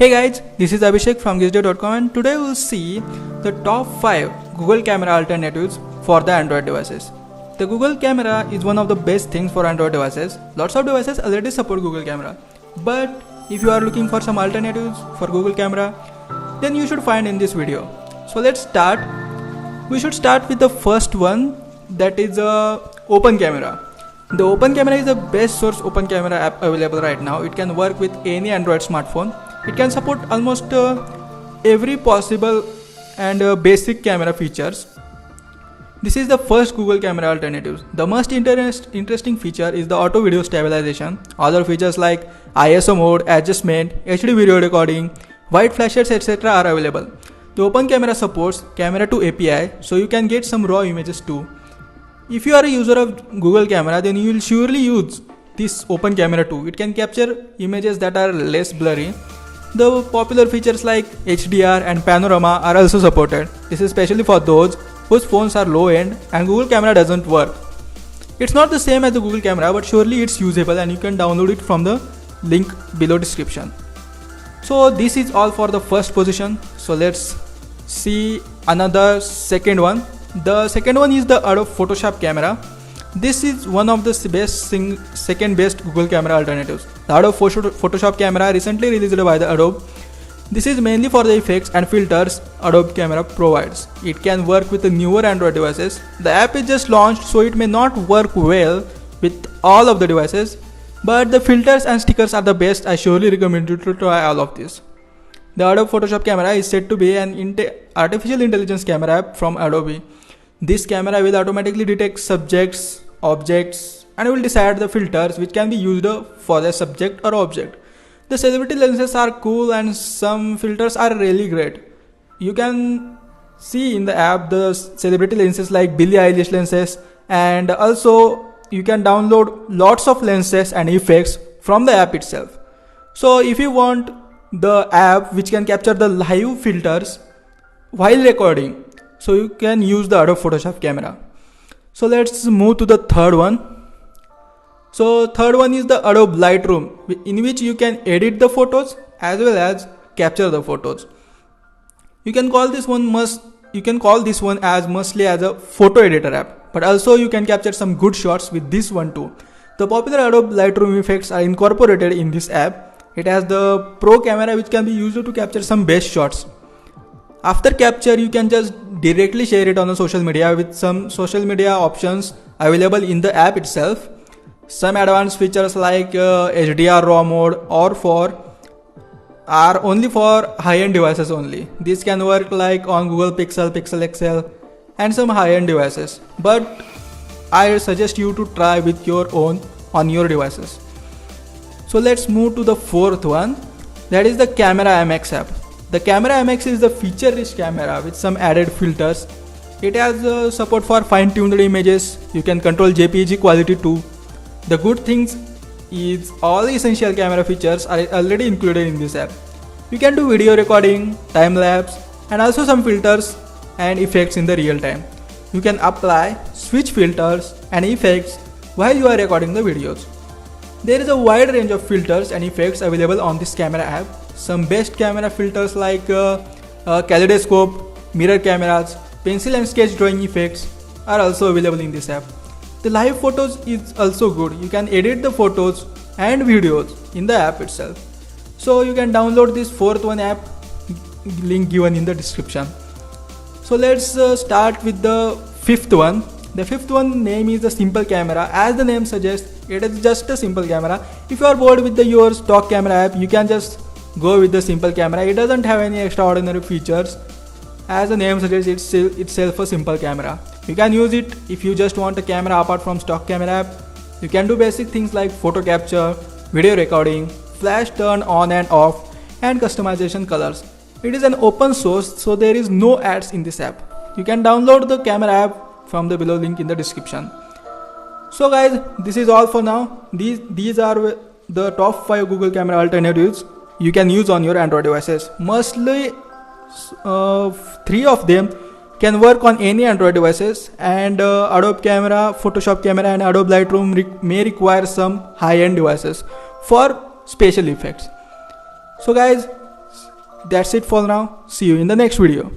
Hey guys, this is Abhishek from GizDev.Com and today we'll see the top 5 Google camera alternatives for the Android devices. The Google camera is one of the best things for Android devices. Lots of devices already support Google camera. But if you are looking for some alternatives for Google camera, then you should find in this video. So let's start. We should start with the first one, that is Open Camera. The Open Camera is the best source open camera app available right now. It can work with any Android smartphone. It can support almost every possible and basic camera features. This is the first Google camera alternative. The most interesting feature is the auto video stabilization. Other features like ISO mode, adjustment, HD video recording, white flashes, etc. are available. The Open Camera supports Camera to API, so you can get some raw images too. If you are a user of Google Camera, then you will surely use this Open Camera too. It can capture images that are less blurry. The popular features like HDR and panorama are also supported. This is especially for those whose phones are low end and Google Camera doesn't work. It's not the same as the Google Camera, but surely it's usable and you can download it from the link below description. So this is all for the first position. So let's see another second one. The second one is the Adobe Photoshop camera. This is one of the second best Google camera alternatives. The Adobe Photoshop camera recently released by the Adobe. This is mainly for the effects and filters Adobe camera provides. It can work with the newer Android devices. The app is just launched, so it may not work well with all of the devices, but the filters and stickers are the best. I surely recommend you to try all of this. The Adobe Photoshop camera is said to be an artificial intelligence camera app from Adobe. This camera will automatically detect subjects, objects, and will decide the filters which can be used for the subject or object. The celebrity lenses are cool and some filters are really great. You can see in the app the celebrity lenses like Billie Eilish lenses, and also you can download lots of lenses and effects from the app itself. So if you want the app which can capture the live filters while recording, so you can use the Adobe Photoshop camera. So let's move to the third one. So third one is the Adobe Lightroom, in which you can edit the photos as well as capture the photos. You can call this one as mostly as a photo editor app, but also you can capture some good shots with this one too. The popular Adobe Lightroom effects are incorporated in this app. It has the Pro camera which can be used to capture some best shots. After capture, you can just directly share it on the social media with some social media options available in the app itself. Some advanced features like HDR RAW mode are only for high-end devices only. This can work like on Google Pixel, Pixel XL and some high-end devices. But I suggest you to try with your own on your devices. So let's move to the fourth one, that is the Camera MX app. The Camera MX is the feature-rich camera with some added filters. It has support for fine-tuned images. You can control JPEG quality too. The good things is all the essential camera features are already included in this app. You can do video recording, time-lapse, and also some filters and effects in the real time. You can apply, switch filters and effects while you are recording the videos. There is a wide range of filters and effects available on this camera app. Some best camera filters like kaleidoscope, mirror cameras, pencil and sketch drawing effects are also available in this app. The live photos is also good. You can edit the photos and videos in the app itself. So you can download this fourth one app, link given in the description. So let's start with the fifth one. The fifth one name is the Simple Camera. As the name suggests, it is just a simple camera. If you are bored with your stock camera app, you can just go with the Simple Camera. It doesn't have any extraordinary features. As the name suggests, it's itself a simple camera. You can use it if you just want a camera apart from stock camera app. You can do basic things like photo capture, video recording, flash turn on and off, and customization colors. It is an open source, so there is no ads in this app. You can download the camera app from the below link in the description. So guys, this is all for now. These are the top 5 Google camera alternatives you can use on your Android devices. Mostly 3 of them can work on any Android devices, and Adobe Camera, Photoshop Camera and Adobe Lightroom may require some high-end devices for special effects. So guys, That's it for now. See you in the next video.